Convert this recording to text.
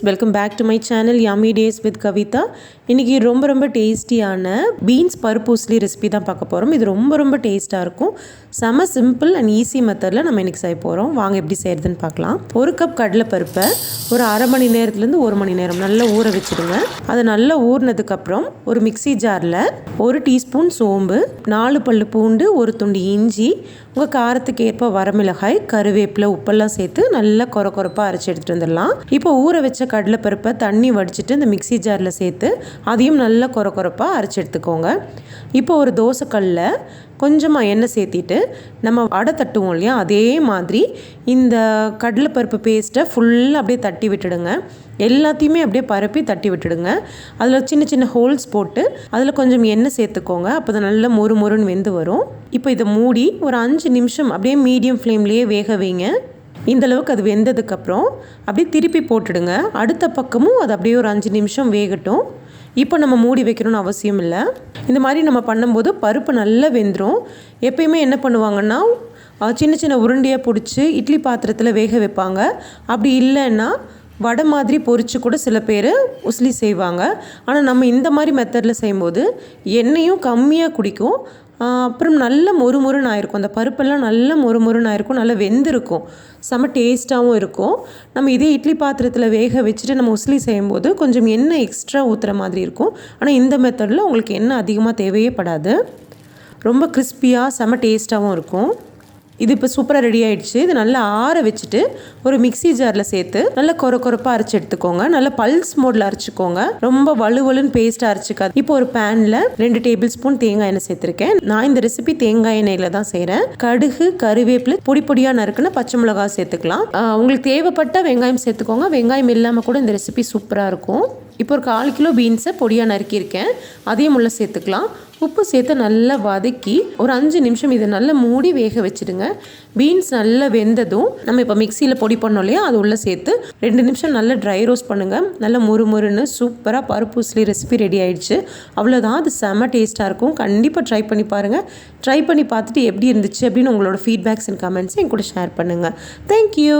Welcome back to my channel yummy days with Kavitha. இன்றைக்கி ரொம்ப டேஸ்டியான பீன்ஸ் பருப்பு உசிலி ரெசிபி தான் பார்க்க போகிறோம். இது ரொம்ப டேஸ்ட்டாக இருக்கும். செம சிம்பிள் அண்ட் ஈஸி மெத்தடில் நம்ம இன்றைக்கி செய்ய போகிறோம். வாங்க எப்படி செய்கிறதுன்னு பார்க்கலாம். ஒரு கப் கடலைப்பருப்பை ஒரு அரை மணி நேரத்துலேருந்து 1 மணி நேரம் நல்லா ஊற வச்சுடுங்க. அது நல்லா ஊறினதுக்கப்புறம் ஒரு மிக்சி ஜாரில் 1 டீஸ்பூன் சோம்பு, 4 பல்லு பூண்டு, ஒரு துண்டு இஞ்சி, உங்கள் காரத்துக்கு ஏற்ப வரமிளகாய், கருவேப்பிலை, உப்பெல்லாம் சேர்த்து நல்லா கொரப்பாக அரைச்சி எடுத்துகிட்டு வந்துடலாம். இப்போ ஊற வச்ச கடலைப்பருப்பை தண்ணி வடிச்சிட்டு இந்த மிக்சி ஜாரில் சேர்த்து அதையும் நல்லா கொரப்பாக அரைச்சி எடுத்துக்கோங்க. இப்போ ஒரு தோசைக்கல்லில் கொஞ்சமாக எண்ணெய் சேர்த்திட்டு நம்ம அடை தட்டுவோம் இல்லையா, அதே மாதிரி இந்த கடலைப்பருப்பு பேஸ்ட்டை ஃபுல்லாக அப்படியே தட்டி விட்டுடுங்க. எல்லாத்தையுமே அப்படியே பரப்பி தட்டி விட்டுடுங்க. அதில் சின்ன ஹோல்ஸ் போட்டு அதில் கொஞ்சம் எண்ணெய் சேர்த்துக்கோங்க. அப்போ தான் நல்லா மொறுன்னு வெந்து வரும். இப்போ இதை மூடி ஒரு 5 நிமிஷம் அப்படியே மீடியம் ஃப்ளேம்லேயே வேக வைங்க. இந்தளவுக்கு அது வெந்ததுக்கப்புறம் அப்படியே திருப்பி போட்டுடுங்க. அடுத்த பக்கமும் அது அப்படியே ஒரு 5 நிமிஷம் வேகட்டும். இப்போ நம்ம மூடி வைக்கணும்னு அவசியம் இல்லை. இந்த மாதிரி நம்ம பண்ணும்போது பருப்பு நல்லா வெந்துடும். எப்பயுமே என்ன பண்ணுவாங்கன்னா சின்ன உருண்டையாக பிடிச்சி இட்லி பாத்திரத்தில் வேக வைப்பாங்க. அப்படி இல்லைன்னா வடை மாதிரி பொரிச்சு கூட சில பேர் உசிலி செய்வாங்க. ஆனால் நம்ம இந்த மாதிரி மெத்தடில் செய்யும்போது எண்ணெயும் கம்மியாக குடிக்கும். அப்புறம் நல்ல மொறுன்னு ஆயிருக்கும். அந்த பருப்பெல்லாம் நல்ல மொறுன்னு ஆயிருக்கும். நல்லா வெந்திருக்கும். செம்ம டேஸ்ட்டாகவும் இருக்கும். நம்ம இதே இட்லி பாத்திரத்தில் வேக வச்சுட்டு நம்ம உசிலி செய்யும்போது கொஞ்சம் எண்ணெய் எக்ஸ்ட்ரா ஊற்றுற மாதிரி இருக்கும். ஆனால் இந்த மெத்தடில் உங்களுக்கு எண்ணெய் அதிகமாக தேவையே படாது. ரொம்ப கிறிஸ்பியாக செம்ம டேஸ்ட்டாகவும் இருக்கும். இது இப்போ சூப்பராக ரெடி ஆகிடுச்சு. இது நல்லா ஆற வச்சுட்டு ஒரு மிக்சி ஜாரில் சேர்த்து நல்லா கொரப்பாக அரைச்சி எடுத்துக்கோங்க. நல்லா பல்ஸ் மோடில் அரைச்சிக்கோங்க. ரொம்ப வலுன்னு பேஸ்ட்டாக அரைச்சிக்காது. இப்போ ஒரு பேனில் 2 டேபிள் ஸ்பூன் தேங்காய் எண்ணெய் சேர்த்துருக்கேன். நான் இந்த ரெசிபி தேங்காய் எண்ணெயில் தான் செய்கிறேன். கடுகு, கருவேப்பிலை, பொடியாக நறுக்குன்னு பச்சை மிளகாய் சேர்த்துக்கலாம். உங்களுக்கு தேவைப்பட்ட வெங்காயம் சேர்த்துக்கோங்க. வெங்காயம் இல்லாமல் கூட இந்த ரெசிபி சூப்பராக இருக்கும். இப்போ ஒரு 1/4 கிலோ பீன்ஸை பொடியாக நறுக்கியிருக்கேன். அதையும் உள்ள சேர்த்துக்கலாம். உப்பு சேர்த்து நல்லா வதக்கி ஒரு 5 நிமிஷம் இதை நல்லா மூடி வேக வச்சுடுங்க. பீன்ஸ் நல்லா வெந்ததும் நம்ம இப்போ மிக்சியில் பொடி பண்ணோம் இல்லையா, அது உள்ளே சேர்த்து 2 நிமிஷம் நல்லா ட்ரை ரோஸ்ட் பண்ணுங்கள். நல்லா மொறுன்னு சூப்பராக பருப்பு உசிலி ரெசிபி ரெடி ஆகிடுச்சு. அவ்வளோதான். அது செம்ம டேஸ்ட்டாக இருக்கும். கண்டிப்பாக ட்ரை பண்ணி பாருங்கள். ட்ரை பண்ணி பார்த்துட்டு எப்படி இருந்துச்சு அப்படின்னு உங்களோட ஃபீட்பேக்ஸ் அண்ட் கமெண்ட்ஸ் என் கூட ஷேர் பண்ணுங்கள். தேங்க்யூ.